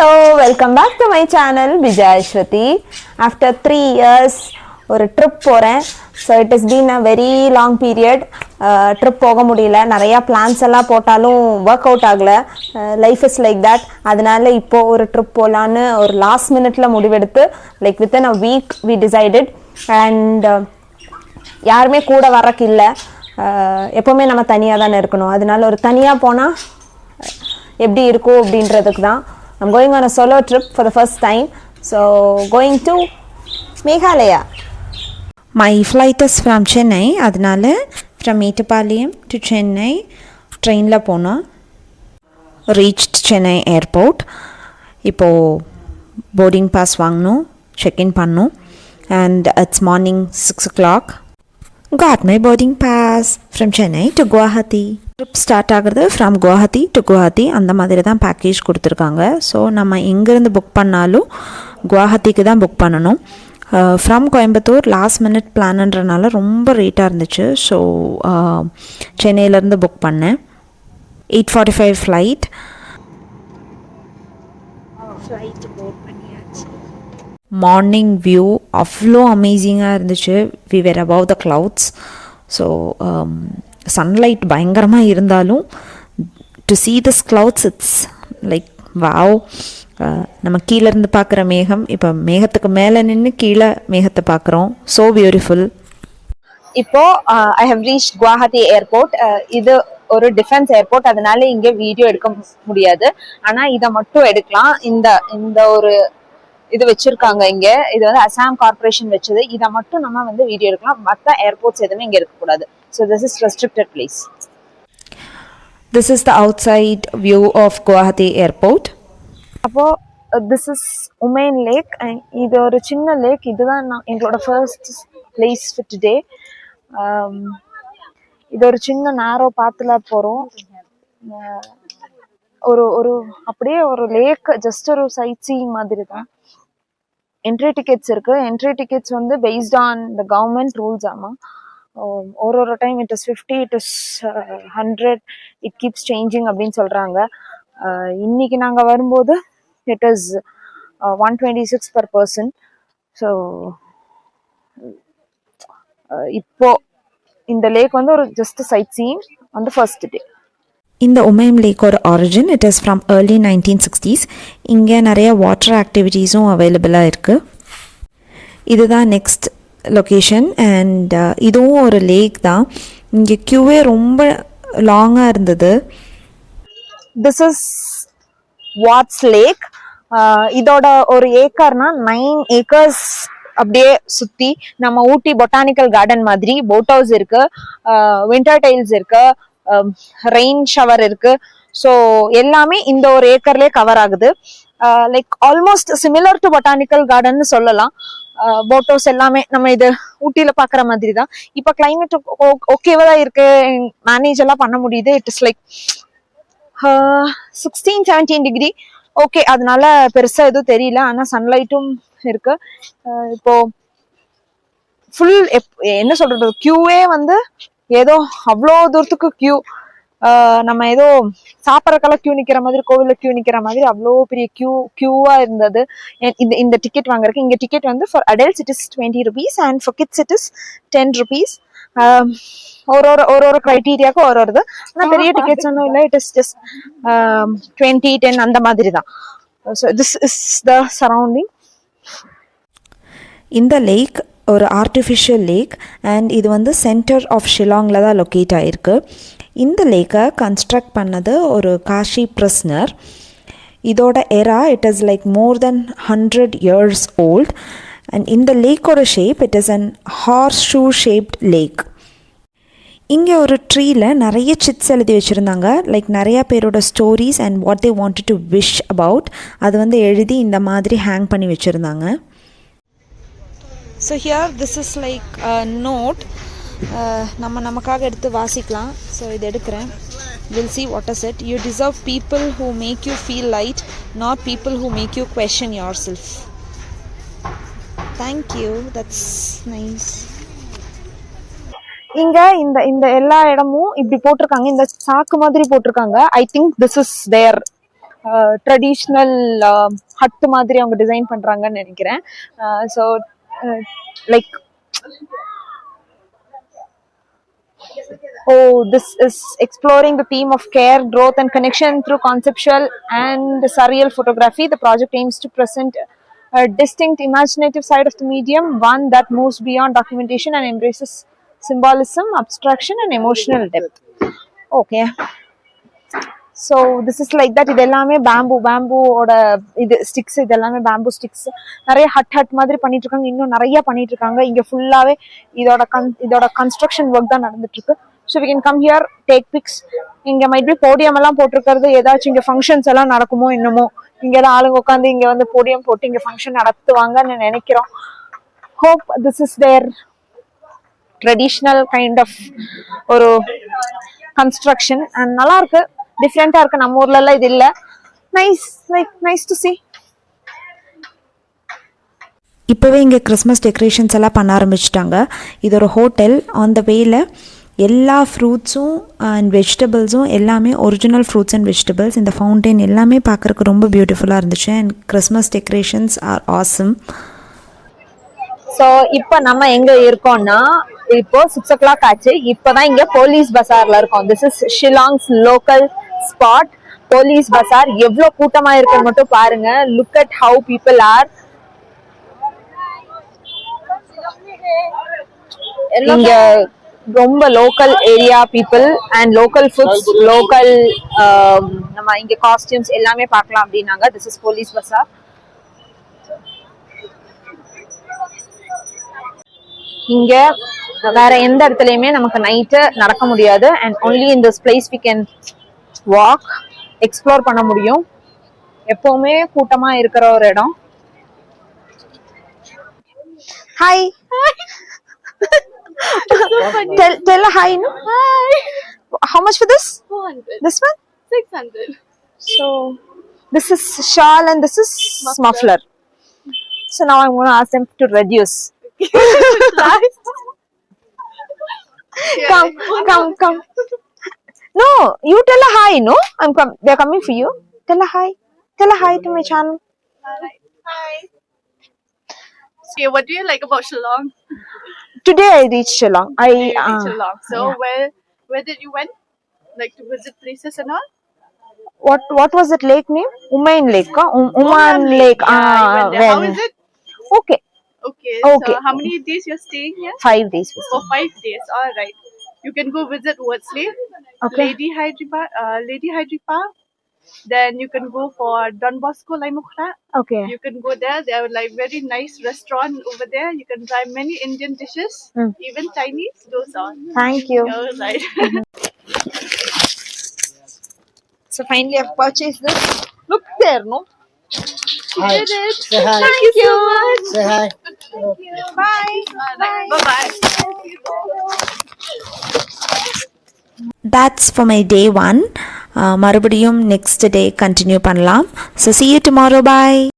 Hello, welcome back to my channel Vijay Ashwathi. After 3 years ஒரு trip போகிறேன். So it is been a very long period. Trip போக முடியல, நிறையா plans எல்லாம் போட்டாலும் ஒர்க் அவுட் ஆகலை. Life is like that. அதனால இப்போது ஒரு ட்ரிப் போகலான்னு ஒரு லாஸ்ட் மினிட்ல முடிவெடுத்து like within a week we decided. And யாருமே கூட வரக்கு இல்லை. எப்போவுமே நம்ம தனியாக தானே இருக்கணும். அதனால ஒரு தனியாக போனால் எப்படி இருக்கும் அப்படின்றதுக்கு தான். I'm going on a solo trip for the first time. So going to Meghalaya. My flight is from Chennai. அதனால from Mettupalayam to Chennai ட்ரெயினில் போனோம். Reached Chennai airport. இப்போது boarding pass வாங்கணும், check-in பண்ணணும். And it's morning 6 o'clock. Got my boarding pass from Chennai to Guwahati. Trip start ஆகிறது from Guwahati to Guwahati. அந்த மாதிரி தான் பேக்கேஜ் கொடுத்துருக்காங்க. ஸோ நம்ம எங்கேருந்து புக் பண்ணாலும் குவஹாத்திக்கு தான் புக் பண்ணணும். ஃப்ரம் கோயம்புத்தூர் லாஸ்ட் மினிட் பிளான்ன்றனால ரொம்ப ரேட்டாக இருந்துச்சு. ஸோ சென்னையிலேருந்து புக் பண்ணேன். 8:45 ஃப்ளைட். மார்னிங் வியூ அவ்வளோ அமேசிங்காக இருந்துச்சு. We were above the clouds. So sunlight பயங்கரமாக இருந்தாலும் to see this clouds it's like wow. நம்ம கீழேருந்து பார்க்குற மேகம் இப்போ மேகத்துக்கு மேலே நின்று கீழே மேகத்தை பார்க்குறோம். So beautiful. இப்போது I have reached Guwahati airport. இது ஒரு டிஃபென்ஸ் ஏர்போர்ட், அதனால இங்கே வீடியோ எடுக்க முடியாது. ஆனால் இதை மட்டும் எடுக்கலாம். இந்த ஒரு இது வச்சிருக்காங்க இங்க. இது வந்து அசாம் கார்பரேஷன் வச்சது. இதை மட்டும் நம்ம வந்து வீடியோ எடுக்கலாம். மற்ற ஏர்போர்ட்ஸ் எதுவுமே இங்க இருக்கக்கூடாது. So this is restricted place. This is the outside view of Guwahati airport. அப்போ திஸ் இஸ் உமேன் லேக். இது ஒரு சின்ன லேக். இதுதான் எங்களோட ஃபர்ஸ்ட் பிளேஸ் ஃபார் டுடே. இது ஒரு சின்ன நேரோ பாத்துல போறோம். ஒரு அப்படியே ஒரு லேக், ஜஸ்ட் ஒரு சைட் சீயிங் மாதிரி தான். என்ட்ரி டிக்கெட்ஸ் இருக்கு. என்ட்ரி டிக்கெட்ஸ் வந்து based on the government rules. ஆமாம், ஒரு time it is 50, it is 100, it keeps changing அப்படின்னு சொல்றாங்க. இன்னைக்கு நாங்கள் வரும்போது it is 126 per person. So இப்போ இந்த லேக் வந்து ஒரு just sightseeing on the first day. இந்த உமையம் லேக்கோட origin it is from early 1960s. இங்கே நிறைய வாட்டர் ஆக்டிவிட்டீஸும் அவைலபிளாக இருக்குது. இதுதான் நெக்ஸ்ட் லொக்கேஷன். அண்ட் இதுவும் ஒரு லேக் தான். இங்கே க்யூவே ரொம்ப லாங்காக இருந்தது. This is Ward's lake. இதோட ஒரு ஏக்கர்னா 9 acres. அப்படியே சுற்றி நம்ம ஊட்டி பொட்டானிக்கல் கார்டன் மாதிரி போட் ஹவுஸ் இருக்கு, விண்டர் டைல்ஸ் இருக்கு, ரெயின் ஷவர் இருக்கு. ஸோ எல்லாமே இந்த ஒரு ஏக்கர்லேயே கவர் ஆகுது. Like almost similar to botanical garden சொல்லலாம். போட் ஹவுஸ் எல்லாமே நம்ம இது ஊட்டியில பாக்குற மாதிரி தான். இப்போ கிளைமேட் ஓகேவா தான் இருக்கு, மேனேஜ் எல்லாம் பண்ண முடியுது. It is like 16-17 degree. Okay, அதனால பெருசா எதுவும் தெரியல. ஆனா சன்லைட்டும் இருக்கு. இப்போ ஃபுல் என்ன சொல்றது, கியூவே வந்து ஏதோ அவ்வளோ தூரத்துக்கு கியூ. நம்ம ஏதோ சாப்பிட்றக்கெல்லாம் கியூ நிக்கிற மாதிரி, கோவில்ல கியூ நிக்கிற மாதிரி அவ்வளோ பெரிய கியூவா இருந்தது. இந்த டிக்கெட் வாங்குறதுக்கு. இங்க டிக்கெட் வந்து for adults it is 20 rupees and for kids it is 10 rupees. ஒரு கிரைட்டீரியாவுக்கு ஒரு இது. ஆனால் பெரிய டிக்கெட்ஸ் ஒன்றும் இல்லை. இட் இஸ் ஜஸ்ட் 20, 10 அந்த மாதிரி தான். So this is the surrounding. இந்த லேக் ஒரு ஆர்டிஃபிஷியல் லேக். அண்ட் இது வந்து சென்டர் ஆஃப் ஷிலாங்கில் தான் லொக்கேட் ஆகிருக்கு. இந்த லேக்கை கன்ஸ்ட்ரக்ட் பண்ணது ஒரு காஷி பிரஸ்னர். இதோட era it is like more than 100 years old. And இந்த லேக்கோட shape it is an horseshoe shaped lake. இங்கே ஒரு ட்ரீயில் நிறைய சிட்ஸ் எழுதி வச்சுருந்தாங்க. லைக் நிறையா பேரோட stories and what they wanted to wish about அது வந்து எழுதி இந்த மாதிரி ஹேங் பண்ணி வச்சுருந்தாங்க. So here this is like note. நமக்காக எடுத்து வாசிக்கலாம். ஸோ இது எடுக்கிறேன். We'll see what is it. You deserve people who make you feel light, not people who make you question yourself. Thank you, that's nice. இங்க இந்த எல்லா இடமும் இப்படி போட்டிருக்காங்க. இந்த சாக்கு மாதிரி போட்டிருக்காங்க. I think this is there traditional hut மாதிரி அவங்க டிசைன் பண்றாங்கன்னு நினைக்கிறேன். ஸோ லைக் oh, this is exploring the theme of care, growth, and connection through conceptual and surreal photography. The project aims to present a distinct, imaginative side of the medium, one that moves beyond documentation and embraces symbolism, abstraction, and emotional depth. Okay. So this is like that. இது எல்லாமே பேம்பூவோட இது sticks, இது எல்லாமே bamboo sticks. நிறைய hut மாதிரி பண்ணிட்டு இருக்காங்க, இன்னும் நிறைய பண்ணிட்டு இருக்காங்க. இங்க ஃபுல்லாவே இதோட கன்ஸ்ட்ரக்ஷன் ஒர்க் தான் நடந்துட்டு இருக்கு. So we can come here, take pics. இங்க மைட் பி போடியம் எல்லாம் போட்டிருக்கிறது, ஏதாச்சும் இங்க ஃபங்க்ஷன்ஸ் எல்லாம் நடக்குமோ என்னமோ. இங்க தான் ஆளுங்க உட்காந்து இங்க வந்து போடியம் போட்டு இங்க ஃபங்க்ஷன் நடத்துவாங்கன்னு நினைக்கிறோம். Hope this is there traditional kind of ஒரு கன்ஸ்ட்ரக்ஷன். அண்ட் நல்லா இருக்கு, டிஃப்ரெண்டா இருக்கு. நம்ம ஊர்ல எல்லாம் இது இல்ல. Nice to see. இப்போவே இங்கே கிறிஸ்மஸ் டெக்கரேஷன்ஸ் எல்லாம் பண்ண ஆரம்பிச்சிட்டாங்க. இது ஒரு ஹோட்டல். ஆன் த வேல எல்லா ஃப்ரூட்ஸும் அண்ட் வெஜிடபிள்ஸும் எல்லாமே ஒரிஜினல் ஃப்ரூட்ஸ் அண்ட் வெஜிடபிள்ஸ். இந்த ஃபவுண்டைன் எல்லாமே பார்க்குறக்கு ரொம்ப பியூட்டிஃபுல்லாக இருந்துச்சு. And Christmas decorations R awesome. So இப்போ நம்ம எங்க இருக்கோம்னா, இப்போ 6 o'clock ஆச்சு. இப்போதான் இங்க போலீஸ் பசார்ல இருக்கோம். This is Shillong's local spot, Police Bazar. எவ்வளவு கூட்டமா இருக்குன்னு மட்டும் பாருங்க. Look at how people are. இங்க ரொம்ப local area people and local foods, local நம்ம இங்க காஸ்டியூம்ஸ் எல்லாமே பார்க்கலாம் அப்படின்னாங்க. This is Police Bazar. இங்க வேற எந்த இடத்துலயுமே நமக்கு நைட்டு நடக்க முடியாது. And only in this place we can walk, explore பண்ண முடியும். எப்பவுமே கூட்டமா இருக்கிற ஒரு இடம். Hi. tell a hi. No? Hi. How much for this? 400. This one? 600. So this is shawl and this is muffler. So now I'm going to ask them to reduce. Come. No, you tell a hi. No, they're coming for you. Tell a hi to my channel. Hi. Okay, what do you like about Shillong? Today I reached Shillong. Shillong. So yeah. where did you went? Like to visit places and all? What was that lake name? Umain Lake. Uman Lake. Yeah, how is it? Okay. Okay. Okay. So how many days you're staying here? 5 days. For 5 days. All right. You can go visit Worsley, Okay. Lady Hydripa. Then you can go for Don Bosco Laimukha. Okay. You can go there. There are like very nice restaurant over there. You can try many Indian dishes, even Chinese. Those are. Thank you. All right. So finally I've purchased this. Look there, no? Hi. Did it. Say hi. Thank you so much. Say hi. Bye. Bye. That's for my day 1. மறுபடியும் next day continue பண்ணலாம். So see you tomorrow. Bye.